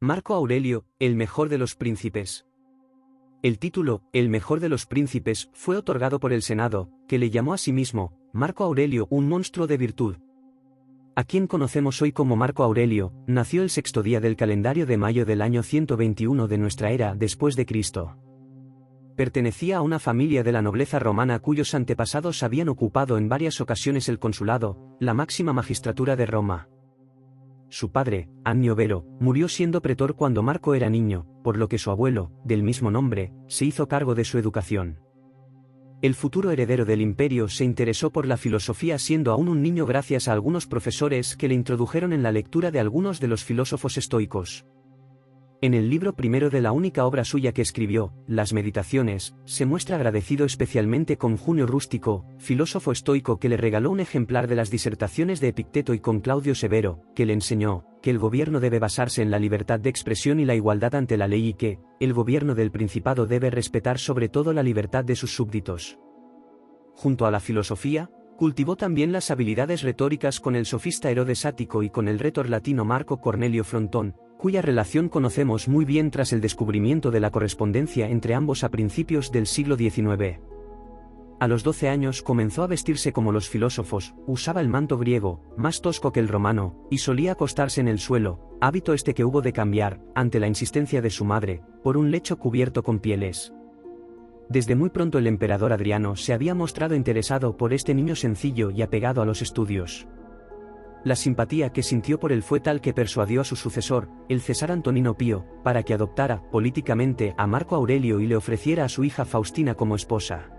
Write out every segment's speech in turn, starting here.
Marco Aurelio, el mejor de los príncipes. El título, el mejor de los príncipes, fue otorgado por el Senado, que le llamó a sí mismo, Marco Aurelio, un monstruo de virtud. A quien conocemos hoy como Marco Aurelio, nació el sexto día del calendario de mayo del año 121 de nuestra era después de Cristo. Pertenecía a una familia de la nobleza romana cuyos antepasados habían ocupado en varias ocasiones el consulado, la máxima magistratura de Roma. Su padre, Annio Vero, murió siendo pretor cuando Marco era niño, por lo que su abuelo, del mismo nombre, se hizo cargo de su educación. El futuro heredero del imperio se interesó por la filosofía siendo aún un niño gracias a algunos profesores que le introdujeron en la lectura de algunos de los filósofos estoicos. En el libro primero de la única obra suya que escribió, Las Meditaciones, se muestra agradecido especialmente con Junio Rústico, filósofo estoico que le regaló un ejemplar de las disertaciones de Epicteto y con Claudio Severo, que le enseñó que el gobierno debe basarse en la libertad de expresión y la igualdad ante la ley y que el gobierno del Principado debe respetar sobre todo la libertad de sus súbditos. Junto a la filosofía, cultivó también las habilidades retóricas con el sofista Herodes Ático y con el rétor latino Marco Cornelio Frontón, cuya relación conocemos muy bien tras el descubrimiento de la correspondencia entre ambos a principios del siglo XIX. A los 12 años comenzó a vestirse como los filósofos, usaba el manto griego, más tosco que el romano, y solía acostarse en el suelo, hábito este que hubo de cambiar, ante la insistencia de su madre, por un lecho cubierto con pieles. Desde muy pronto el emperador Adriano se había mostrado interesado por este niño sencillo y apegado a los estudios. La simpatía que sintió por él fue tal que persuadió a su sucesor, el César Antonino Pío, para que adoptara, políticamente, a Marco Aurelio y le ofreciera a su hija Faustina como esposa.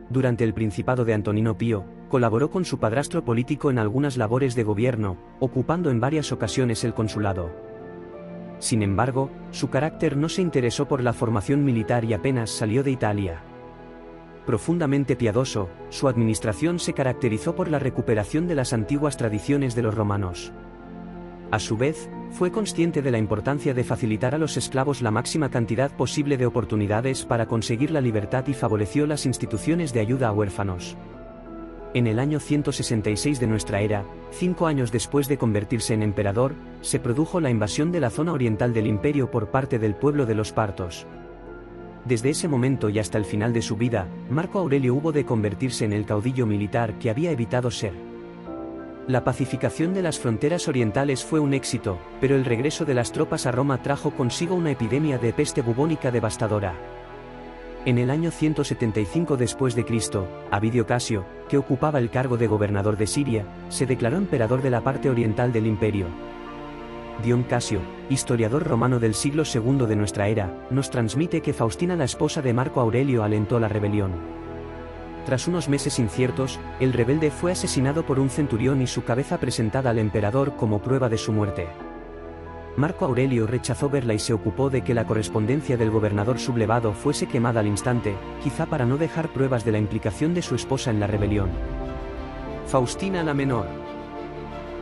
Durante el principado de Antonino Pío, colaboró con su padrastro político en algunas labores de gobierno, ocupando en varias ocasiones el consulado. Sin embargo, su carácter no se interesó por la formación militar y apenas salió de Italia. Profundamente piadoso, su administración se caracterizó por la recuperación de las antiguas tradiciones de los romanos. A su vez, fue consciente de la importancia de facilitar a los esclavos la máxima cantidad posible de oportunidades para conseguir la libertad y favoreció las instituciones de ayuda a huérfanos. En el año 166 de nuestra era, 5 años después de convertirse en emperador, se produjo la invasión de la zona oriental del imperio por parte del pueblo de los partos. Desde ese momento y hasta el final de su vida, Marco Aurelio hubo de convertirse en el caudillo militar que había evitado ser. La pacificación de las fronteras orientales fue un éxito, pero el regreso de las tropas a Roma trajo consigo una epidemia de peste bubónica devastadora. En el año 175 después de Cristo, Avidio Casio, que ocupaba el cargo de gobernador de Siria, se declaró emperador de la parte oriental del imperio. Dion Casio, historiador romano del siglo II de nuestra era, nos transmite que Faustina, la esposa de Marco Aurelio, alentó la rebelión. Tras unos meses inciertos, el rebelde fue asesinado por un centurión y su cabeza presentada al emperador como prueba de su muerte. Marco Aurelio rechazó verla y se ocupó de que la correspondencia del gobernador sublevado fuese quemada al instante, quizá para no dejar pruebas de la implicación de su esposa en la rebelión. Faustina la menor.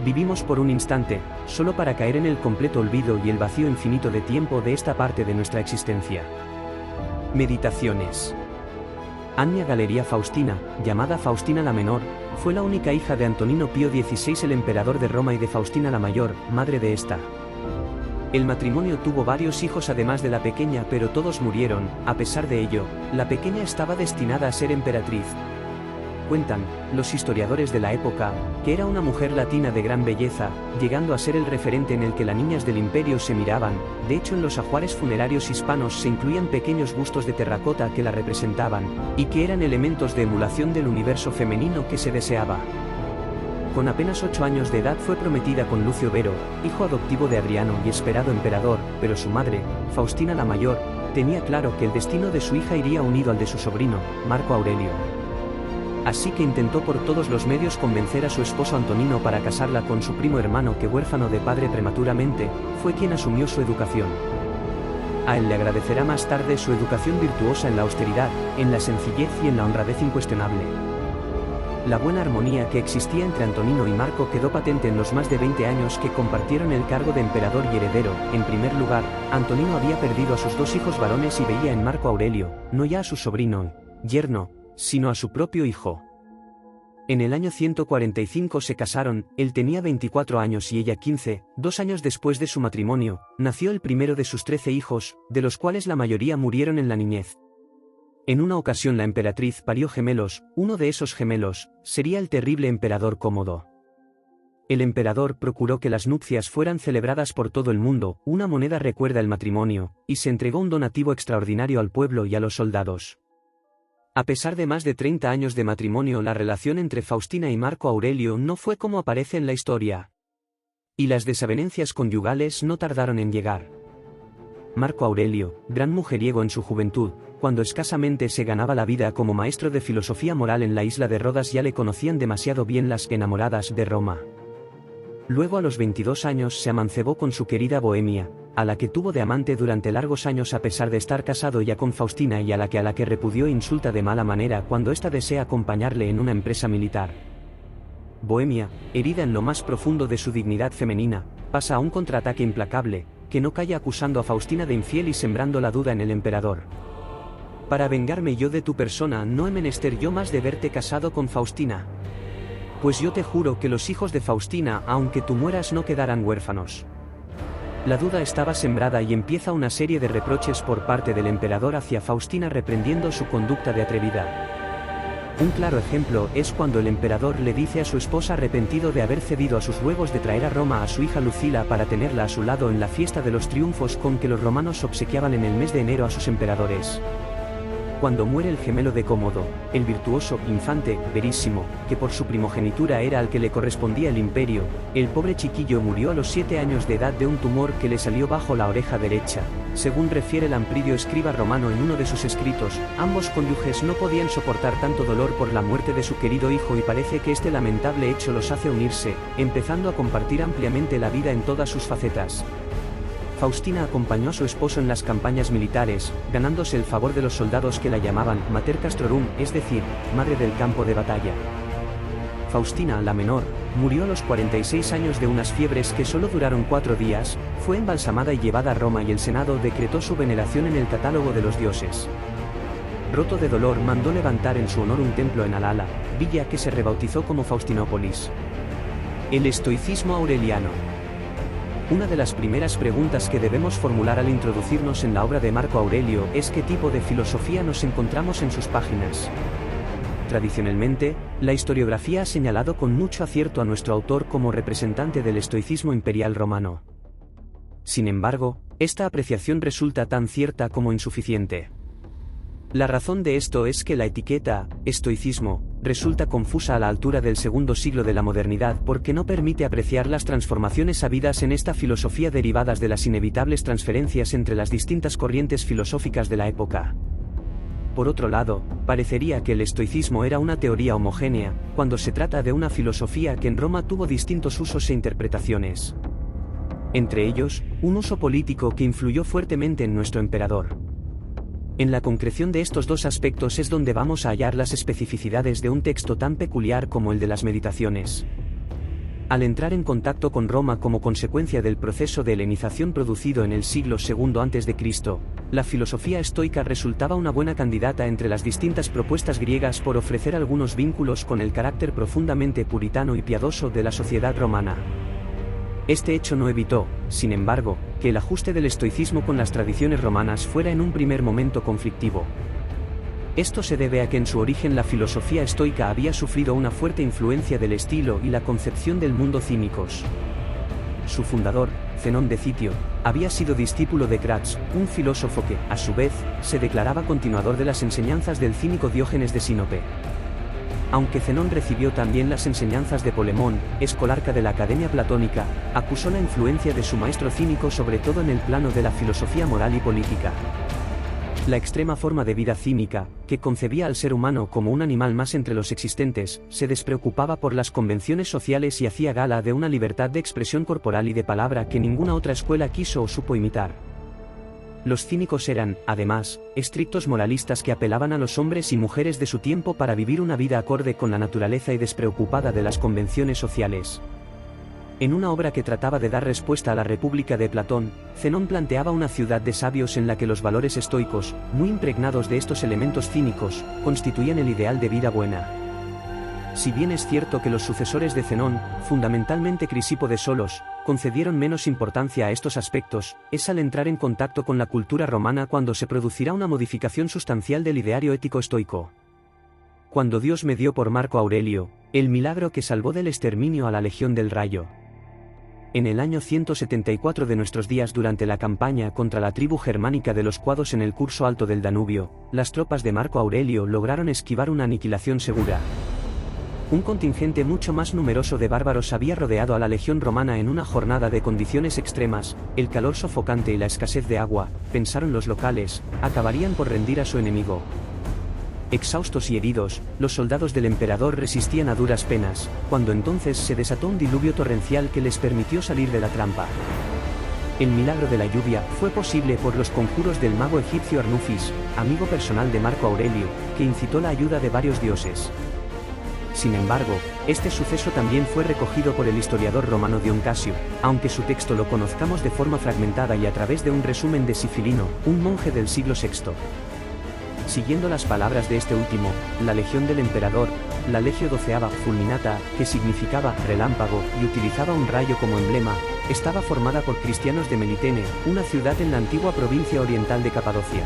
Vivimos por un instante, solo para caer en el completo olvido y el vacío infinito de tiempo de esta parte de nuestra existencia. Meditaciones. Annia Galeria Faustina, llamada Faustina la Menor, fue la única hija de Antonino Pío XVI, el emperador de Roma, y de Faustina la Mayor, madre de esta. El matrimonio tuvo varios hijos además de la pequeña, pero todos murieron. A pesar de ello, la pequeña estaba destinada a ser emperatriz. Cuentan los historiadores de la época que era una mujer latina de gran belleza, llegando a ser el referente en el que las niñas del imperio se miraban. De hecho, en los ajuares funerarios hispanos se incluían pequeños bustos de terracota que la representaban, y que eran elementos de emulación del universo femenino que se deseaba. Con apenas 8 años de edad fue prometida con Lucio Vero, hijo adoptivo de Adriano y esperado emperador, pero su madre, Faustina la Mayor, tenía claro que el destino de su hija iría unido al de su sobrino, Marco Aurelio. Así que intentó por todos los medios convencer a su esposo Antonino para casarla con su primo hermano que, huérfano de padre prematuramente, fue quien asumió su educación. A él le agradecerá más tarde su educación virtuosa en la austeridad, en la sencillez y en la honradez incuestionable. La buena armonía que existía entre Antonino y Marco quedó patente en los más de 20 años que compartieron el cargo de emperador y heredero. En primer lugar, Antonino había perdido a sus 2 hijos varones y veía en Marco Aurelio, no ya a su sobrino, yerno, sino a su propio hijo. En el año 145 se casaron, él tenía 24 años y ella 15, 2 años después de su matrimonio, nació el primero de sus 13 hijos, de los cuales la mayoría murieron en la niñez. En una ocasión la emperatriz parió gemelos, uno de esos gemelos, sería el terrible emperador Cómodo. El emperador procuró que las nupcias fueran celebradas por todo el mundo, una moneda recuerda el matrimonio, y se entregó un donativo extraordinario al pueblo y a los soldados. A pesar de más de 30 años de matrimonio, la relación entre Faustina y Marco Aurelio no fue como aparece en la historia. Y las desavenencias conyugales no tardaron en llegar. Marco Aurelio, gran mujeriego en su juventud, cuando escasamente se ganaba la vida como maestro de filosofía moral en la isla de Rodas, ya le conocían demasiado bien las enamoradas de Roma. Luego a los 22 años se amancebó con su querida Bohemia, a la que tuvo de amante durante largos años a pesar de estar casado ya con Faustina y a la que repudió e insulta de mala manera cuando ésta desea acompañarle en una empresa militar. Bohemia, herida en lo más profundo de su dignidad femenina, pasa a un contraataque implacable, que no calla acusando a Faustina de infiel y sembrando la duda en el emperador. Para vengarme yo de tu persona no he menester yo más de verte casado con Faustina. Pues yo te juro que los hijos de Faustina, aunque tú mueras, no quedarán huérfanos. La duda estaba sembrada y empieza una serie de reproches por parte del emperador hacia Faustina reprendiendo su conducta de atrevida. Un claro ejemplo es cuando el emperador le dice a su esposa, arrepentido de haber cedido a sus ruegos de traer a Roma a su hija Lucila para tenerla a su lado en la fiesta de los triunfos con que los romanos obsequiaban en el mes de enero a sus emperadores. Cuando muere el gemelo de Cómodo, el virtuoso infante Verísimo, que por su primogenitura era al que le correspondía el imperio, el pobre chiquillo murió a los 7 años de edad de un tumor que le salió bajo la oreja derecha. Según refiere Lampridio, escriba romano en uno de sus escritos, ambos cónyuges no podían soportar tanto dolor por la muerte de su querido hijo y parece que este lamentable hecho los hace unirse, empezando a compartir ampliamente la vida en todas sus facetas. Faustina acompañó a su esposo en las campañas militares, ganándose el favor de los soldados que la llamaban Mater Castrorum, es decir, madre del campo de batalla. Faustina, la menor, murió a los 46 años de unas fiebres que solo duraron 4 días, fue embalsamada y llevada a Roma y el Senado decretó su veneración en el catálogo de los dioses. Roto de dolor, mandó levantar en su honor un templo en Alala, villa que se rebautizó como Faustinópolis. El estoicismo aureliano. Una de las primeras preguntas que debemos formular al introducirnos en la obra de Marco Aurelio es qué tipo de filosofía nos encontramos en sus páginas. Tradicionalmente, la historiografía ha señalado con mucho acierto a nuestro autor como representante del estoicismo imperial romano. Sin embargo, esta apreciación resulta tan cierta como insuficiente. La razón de esto es que la etiqueta, estoicismo, resulta confusa a la altura del segundo siglo de la modernidad porque no permite apreciar las transformaciones habidas en esta filosofía derivadas de las inevitables transferencias entre las distintas corrientes filosóficas de la época. Por otro lado, parecería que el estoicismo era una teoría homogénea, cuando se trata de una filosofía que en Roma tuvo distintos usos e interpretaciones. Entre ellos, un uso político que influyó fuertemente en nuestro emperador. En la concreción de estos dos aspectos es donde vamos a hallar las especificidades de un texto tan peculiar como el de las Meditaciones. Al entrar en contacto con Roma como consecuencia del proceso de helenización producido en el siglo II a.C., la filosofía estoica resultaba una buena candidata entre las distintas propuestas griegas por ofrecer algunos vínculos con el carácter profundamente puritano y piadoso de la sociedad romana. Este hecho no evitó, sin embargo, que el ajuste del estoicismo con las tradiciones romanas fuera en un primer momento conflictivo. Esto se debe a que en su origen la filosofía estoica había sufrido una fuerte influencia del estilo y la concepción del mundo cínicos. Su fundador, Zenón de Citio, había sido discípulo de Crates, un filósofo que, a su vez, se declaraba continuador de las enseñanzas del cínico Diógenes de Sinope. Aunque Zenón recibió también las enseñanzas de Polemón, escolarca de la Academia Platónica, acusó la influencia de su maestro cínico sobre todo en el plano de la filosofía moral y política. La extrema forma de vida cínica, que concebía al ser humano como un animal más entre los existentes, se despreocupaba por las convenciones sociales y hacía gala de una libertad de expresión corporal y de palabra que ninguna otra escuela quiso o supo imitar. Los cínicos eran, además, estrictos moralistas que apelaban a los hombres y mujeres de su tiempo para vivir una vida acorde con la naturaleza y despreocupada de las convenciones sociales. En una obra que trataba de dar respuesta a la República de Platón, Zenón planteaba una ciudad de sabios en la que los valores estoicos, muy impregnados de estos elementos cínicos, constituían el ideal de vida buena. Si bien es cierto que los sucesores de Zenón, fundamentalmente Crisipo de Solos, concedieron menos importancia a estos aspectos, es al entrar en contacto con la cultura romana cuando se producirá una modificación sustancial del ideario ético estoico. Cuando Dios me dio por Marco Aurelio, el milagro que salvó del exterminio a la Legión del Rayo. En el año 174 de nuestros días, durante la campaña contra la tribu germánica de los Cuados en el curso alto del Danubio, las tropas de Marco Aurelio lograron esquivar una aniquilación segura. Un contingente mucho más numeroso de bárbaros había rodeado a la legión romana en una jornada de condiciones extremas, el calor sofocante y la escasez de agua, pensaron los locales, acabarían por rendir a su enemigo. Exhaustos y heridos, los soldados del emperador resistían a duras penas, cuando entonces se desató un diluvio torrencial que les permitió salir de la trampa. El milagro de la lluvia fue posible por los conjuros del mago egipcio Arnufis, amigo personal de Marco Aurelio, que incitó la ayuda de varios dioses. Sin embargo, este suceso también fue recogido por el historiador romano Dion Casio, aunque su texto lo conozcamos de forma fragmentada y a través de un resumen de Sifilino, un monje del siglo VI. Siguiendo las palabras de este último, la legión del emperador, la Legio XII Fulminata, que significaba relámpago y utilizaba un rayo como emblema, estaba formada por cristianos de Melitene, una ciudad en la antigua provincia oriental de Capadocia.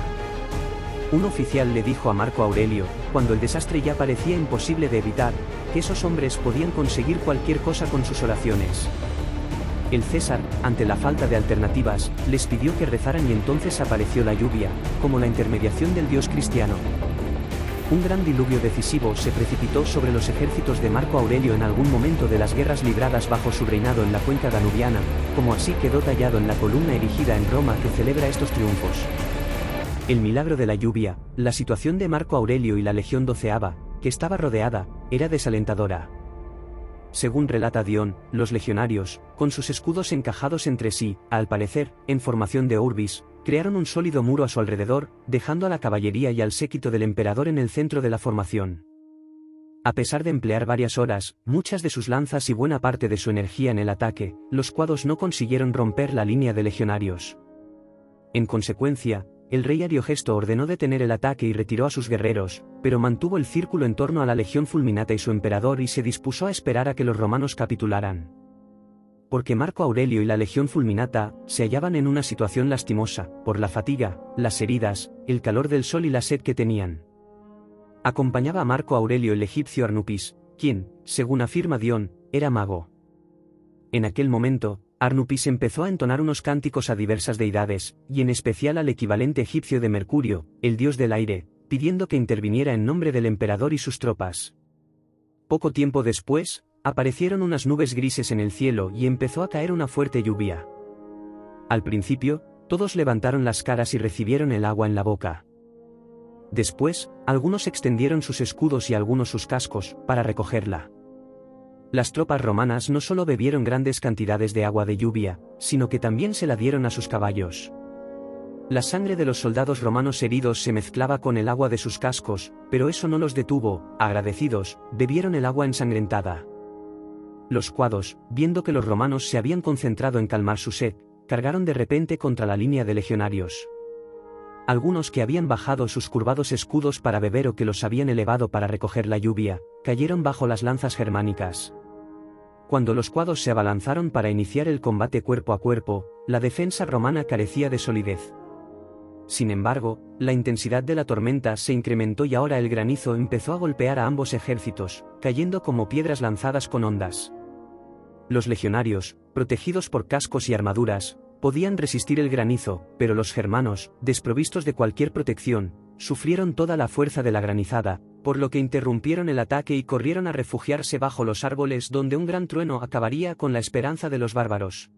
Un oficial le dijo a Marco Aurelio, cuando el desastre ya parecía imposible de evitar, que esos hombres podían conseguir cualquier cosa con sus oraciones. El César, ante la falta de alternativas, les pidió que rezaran y entonces apareció la lluvia, como la intermediación del dios cristiano. Un gran diluvio decisivo se precipitó sobre los ejércitos de Marco Aurelio en algún momento de las guerras libradas bajo su reinado en la cuenca danubiana, como así quedó tallado en la columna erigida en Roma que celebra estos triunfos. El milagro de la lluvia, la situación de Marco Aurelio y la Legión XII, que estaba rodeada, era desalentadora. Según relata Dion, los legionarios, con sus escudos encajados entre sí, al parecer, en formación de urbis, crearon un sólido muro a su alrededor, dejando a la caballería y al séquito del emperador en el centro de la formación. A pesar de emplear varias horas, muchas de sus lanzas y buena parte de su energía en el ataque, los cuados no consiguieron romper la línea de legionarios. En consecuencia, el rey Ariogesto ordenó detener el ataque y retiró a sus guerreros, pero mantuvo el círculo en torno a la legión fulminata y su emperador y se dispuso a esperar a que los romanos capitularan. Porque Marco Aurelio y la legión fulminata se hallaban en una situación lastimosa, por la fatiga, las heridas, el calor del sol y la sed que tenían. Acompañaba a Marco Aurelio el egipcio Arnupis, quien, según afirma Dion, era mago. En aquel momento, Arnupis empezó a entonar unos cánticos a diversas deidades, y en especial al equivalente egipcio de Mercurio, el dios del aire, pidiendo que interviniera en nombre del emperador y sus tropas. Poco tiempo después, aparecieron unas nubes grises en el cielo y empezó a caer una fuerte lluvia. Al principio, todos levantaron las caras y recibieron el agua en la boca. Después, algunos extendieron sus escudos y algunos sus cascos, para recogerla. Las tropas romanas no solo bebieron grandes cantidades de agua de lluvia, sino que también se la dieron a sus caballos. La sangre de los soldados romanos heridos se mezclaba con el agua de sus cascos, pero eso no los detuvo, agradecidos, bebieron el agua ensangrentada. Los cuados, viendo que los romanos se habían concentrado en calmar su sed, cargaron de repente contra la línea de legionarios. Algunos que habían bajado sus curvados escudos para beber o que los habían elevado para recoger la lluvia, cayeron bajo las lanzas germánicas. Cuando los cuados se abalanzaron para iniciar el combate cuerpo a cuerpo, la defensa romana carecía de solidez. Sin embargo, la intensidad de la tormenta se incrementó y ahora el granizo empezó a golpear a ambos ejércitos, cayendo como piedras lanzadas con ondas. Los legionarios, protegidos por cascos y armaduras, podían resistir el granizo, pero los germanos, desprovistos de cualquier protección, sufrieron toda la fuerza de la granizada, por lo que interrumpieron el ataque y corrieron a refugiarse bajo los árboles donde un gran trueno acabaría con la esperanza de los bárbaros.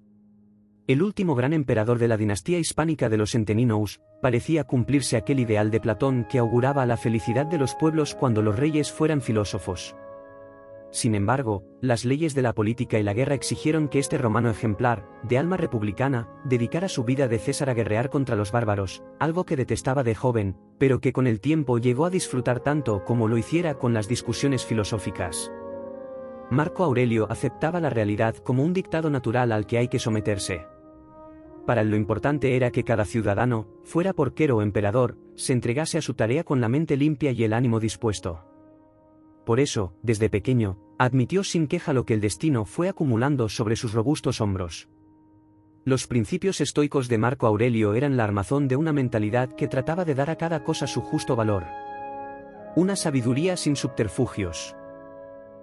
El último gran emperador de la dinastía hispánica de los Antoninous, parecía cumplirse aquel ideal de Platón que auguraba la felicidad de los pueblos cuando los reyes fueran filósofos. Sin embargo, las leyes de la política y la guerra exigieron que este romano ejemplar, de alma republicana, dedicara su vida de César a guerrear contra los bárbaros, algo que detestaba de joven, pero que con el tiempo llegó a disfrutar tanto como lo hiciera con las discusiones filosóficas. Marco Aurelio aceptaba la realidad como un dictado natural al que hay que someterse. Para él lo importante era que cada ciudadano, fuera porquero o emperador, se entregase a su tarea con la mente limpia y el ánimo dispuesto. Por eso, desde pequeño, admitió sin queja lo que el destino fue acumulando sobre sus robustos hombros. Los principios estoicos de Marco Aurelio eran la armazón de una mentalidad que trataba de dar a cada cosa su justo valor. Una sabiduría sin subterfugios.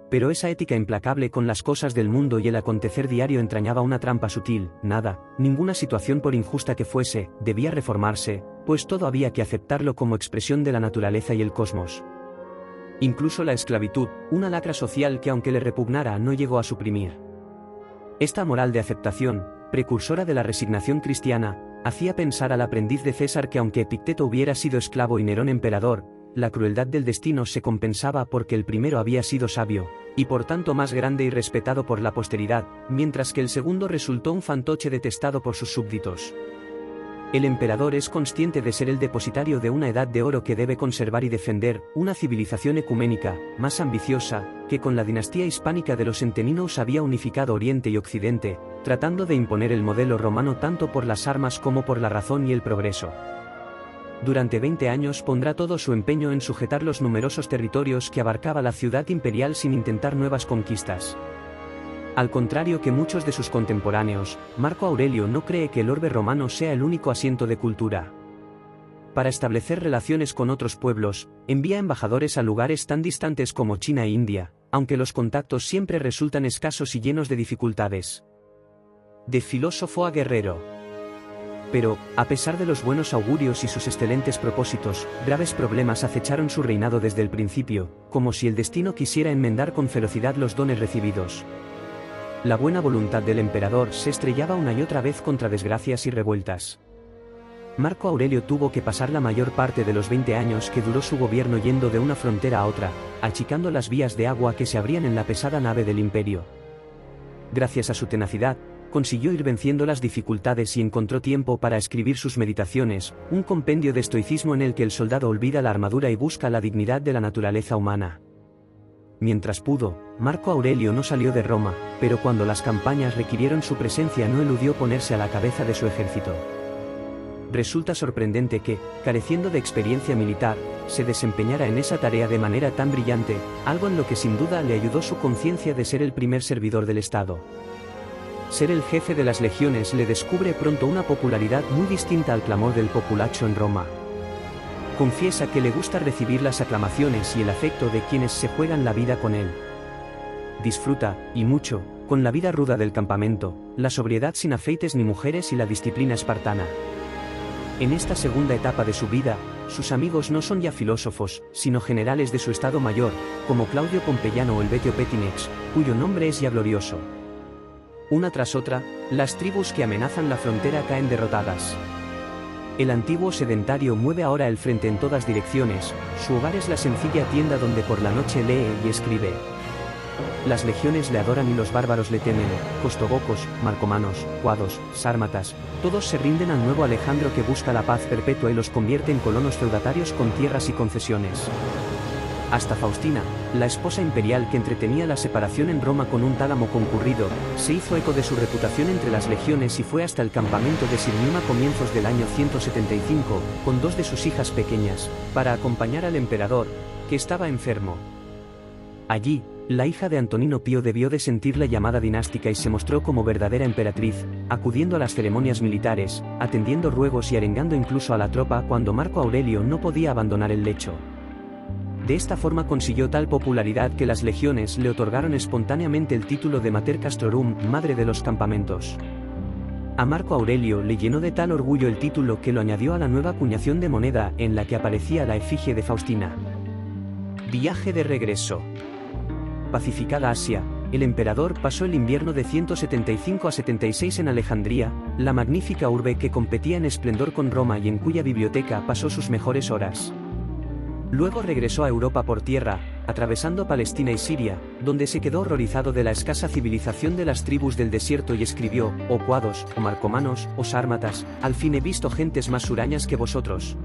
Pero esa ética implacable con las cosas del mundo y el acontecer diario entrañaba una trampa sutil. Nada, ninguna situación por injusta que fuese, debía reformarse, pues todo había que aceptarlo como expresión de la naturaleza y el cosmos. Incluso la esclavitud, una lacra social que aunque le repugnara no llegó a suprimir. Esta moral de aceptación, precursora de la resignación cristiana, hacía pensar al aprendiz de César que aunque Epicteto hubiera sido esclavo y Nerón emperador, la crueldad del destino se compensaba porque el primero había sido sabio, y por tanto más grande y respetado por la posteridad, mientras que el segundo resultó un fantoche detestado por sus súbditos. El emperador es consciente de ser el depositario de una edad de oro que debe conservar y defender, una civilización ecuménica, más ambiciosa, que con la dinastía hispánica de los Centeninos había unificado Oriente y Occidente, tratando de imponer el modelo romano tanto por las armas como por la razón y el progreso. Durante 20 años pondrá todo su empeño en sujetar los numerosos territorios que abarcaba la ciudad imperial sin intentar nuevas conquistas. Al contrario que muchos de sus contemporáneos, Marco Aurelio no cree que el orbe romano sea el único asiento de cultura. Para establecer relaciones con otros pueblos, envía embajadores a lugares tan distantes como China e India, aunque los contactos siempre resultan escasos y llenos de dificultades. De filósofo a guerrero. Pero, a pesar de los buenos augurios y sus excelentes propósitos, graves problemas acecharon su reinado desde el principio, como si el destino quisiera enmendar con ferocidad los dones recibidos. La buena voluntad del emperador se estrellaba una y otra vez contra desgracias y revueltas. Marco Aurelio tuvo que pasar la mayor parte de los 20 años que duró su gobierno yendo de una frontera a otra, achicando las vías de agua que se abrían en la pesada nave del imperio. Gracias a su tenacidad, consiguió ir venciendo las dificultades y encontró tiempo para escribir sus Meditaciones, un compendio de estoicismo en el que el soldado olvida la armadura y busca la dignidad de la naturaleza humana. Mientras pudo, Marco Aurelio no salió de Roma, pero cuando las campañas requirieron su presencia no eludió ponerse a la cabeza de su ejército. Resulta sorprendente que, careciendo de experiencia militar, se desempeñara en esa tarea de manera tan brillante, algo en lo que sin duda le ayudó su conciencia de ser el primer servidor del Estado. Ser el jefe de las legiones le descubre pronto una popularidad muy distinta al clamor del populacho en Roma. Confiesa que le gusta recibir las aclamaciones y el afecto de quienes se juegan la vida con él. Disfruta, y mucho, con la vida ruda del campamento, la sobriedad sin afeites ni mujeres y la disciplina espartana. En esta segunda etapa de su vida, sus amigos no son ya filósofos, sino generales de su estado mayor, como Claudio Pompeyano o Helvetio Petinex, cuyo nombre es ya glorioso. Una tras otra, las tribus que amenazan la frontera caen derrotadas. El antiguo sedentario mueve ahora el frente en todas direcciones, su hogar es la sencilla tienda donde por la noche lee y escribe. Las legiones le adoran y los bárbaros le temen, costogocos, marcomanos, cuados, sármatas, todos se rinden al nuevo Alejandro que busca la paz perpetua y los convierte en colonos feudatarios con tierras y concesiones. Hasta Faustina, la esposa imperial que entretenía la separación en Roma con un tálamo concurrido, se hizo eco de su reputación entre las legiones y fue hasta el campamento de Sirmium a comienzos del año 175, con dos de sus hijas pequeñas, para acompañar al emperador, que estaba enfermo. Allí, la hija de Antonino Pío debió de sentir la llamada dinástica y se mostró como verdadera emperatriz, acudiendo a las ceremonias militares, atendiendo ruegos y arengando incluso a la tropa cuando Marco Aurelio no podía abandonar el lecho. De esta forma consiguió tal popularidad que las legiones le otorgaron espontáneamente el título de Mater Castrorum, madre de los campamentos. A Marco Aurelio le llenó de tal orgullo el título que lo añadió a la nueva acuñación de moneda en la que aparecía la efigie de Faustina. Viaje de regreso. Pacificada Asia, el emperador pasó el invierno de 175 a 76 en Alejandría, la magnífica urbe que competía en esplendor con Roma y en cuya biblioteca pasó sus mejores horas. Luego regresó a Europa por tierra, atravesando Palestina y Siria, donde se quedó horrorizado de la escasa civilización de las tribus del desierto y escribió, oh cuados, oh marcomanos, oh sármatas, al fin he visto gentes más hurañas que vosotros.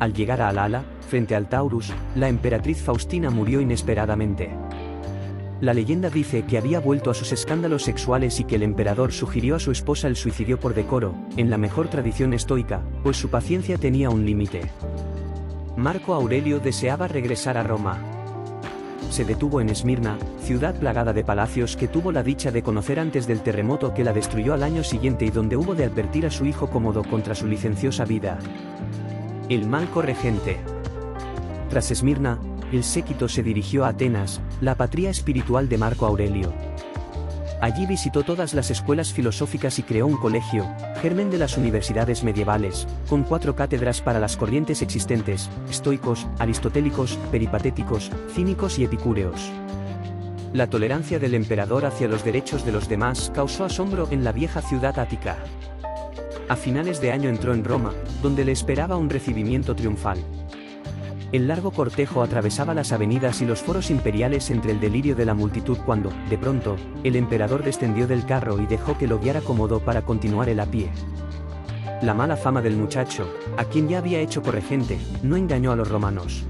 Al llegar a Alala, frente al Taurus, la emperatriz Faustina murió inesperadamente. La leyenda dice que había vuelto a sus escándalos sexuales y que el emperador sugirió a su esposa el suicidio por decoro, en la mejor tradición estoica, pues su paciencia tenía un límite. Marco Aurelio deseaba regresar a Roma. se detuvo en Esmirna, ciudad plagada de palacios que tuvo la dicha de conocer antes del terremoto que la destruyó al año siguiente y donde hubo de advertir a su hijo Cómodo contra su licenciosa vida. El mal corregente. Tras Esmirna, el séquito se dirigió a Atenas, la patria espiritual de Marco Aurelio. Allí visitó todas las escuelas filosóficas y creó un colegio, germen de las universidades medievales, con 4 cátedras para las corrientes existentes: estoicos, aristotélicos, peripatéticos, cínicos y epicúreos. La tolerancia del emperador hacia los derechos de los demás causó asombro en la vieja ciudad ática. A finales de año entró en Roma, donde le esperaba un recibimiento triunfal. El largo cortejo atravesaba las avenidas y los foros imperiales entre el delirio de la multitud cuando, de pronto, el emperador descendió del carro y dejó que lo guiara Cómodo para continuar él a pie. La mala fama del muchacho, a quien ya había hecho corregente, no engañó a los romanos.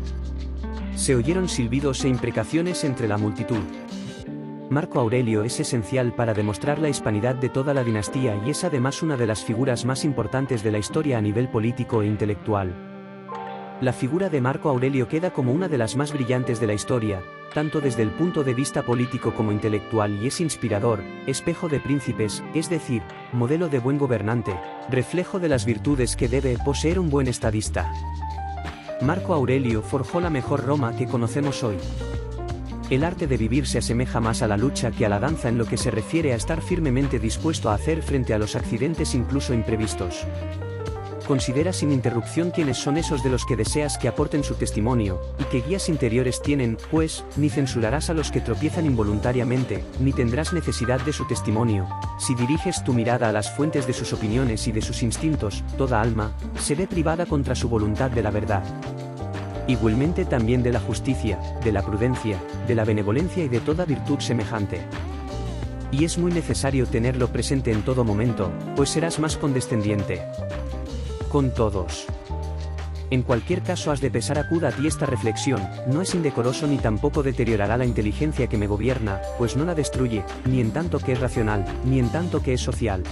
Se oyeron silbidos e imprecaciones entre la multitud. Marco Aurelio es esencial para demostrar la hispanidad de toda la dinastía y es además una de las figuras más importantes de la historia a nivel político e intelectual. La figura de Marco Aurelio queda como una de las más brillantes de la historia, tanto desde el punto de vista político como intelectual, y es inspirador, espejo de príncipes, es decir, modelo de buen gobernante, reflejo de las virtudes que debe poseer un buen estadista. Marco Aurelio forjó la mejor Roma que conocemos hoy. El arte de vivir se asemeja más a la lucha que a la danza en lo que se refiere a estar firmemente dispuesto a hacer frente a los accidentes incluso imprevistos. Considera sin interrupción quiénes son esos de los que deseas que aporten su testimonio, y qué guías interiores tienen, pues, ni censurarás a los que tropiezan involuntariamente, ni tendrás necesidad de su testimonio. Si diriges tu mirada a las fuentes de sus opiniones y de sus instintos, toda alma se ve privada contra su voluntad de la verdad. Igualmente también de la justicia, de la prudencia, de la benevolencia y de toda virtud semejante. Y es muy necesario tenerlo presente en todo momento, pues serás más condescendiente con todos. En cualquier caso has de pesar acuda a ti esta reflexión: no es indecoroso ni tampoco deteriorará la inteligencia que me gobierna, pues no la destruye, ni en tanto que es racional, ni en tanto que es social.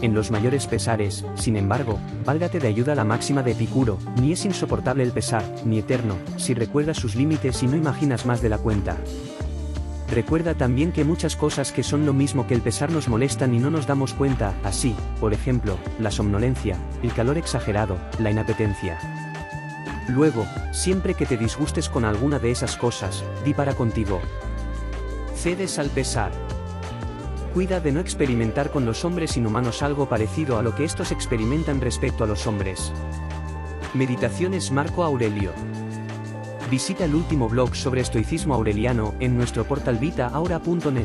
En los mayores pesares, sin embargo, válgate de ayuda la máxima de Epicuro: ni es insoportable el pesar, ni eterno, si recuerdas sus límites y no imaginas más de la cuenta. Recuerda también que muchas cosas que son lo mismo que el pesar nos molestan y no nos damos cuenta, así, por ejemplo, la somnolencia, el calor exagerado, la inapetencia. Luego, siempre que te disgustes con alguna de esas cosas, di para contigo: cedes al pesar. Cuida de no experimentar con los hombres inhumanos algo parecido a lo que estos experimentan respecto a los hombres. Meditaciones Marco Aurelio. Visita el último blog sobre estoicismo aureliano en nuestro portal vitaaura.net.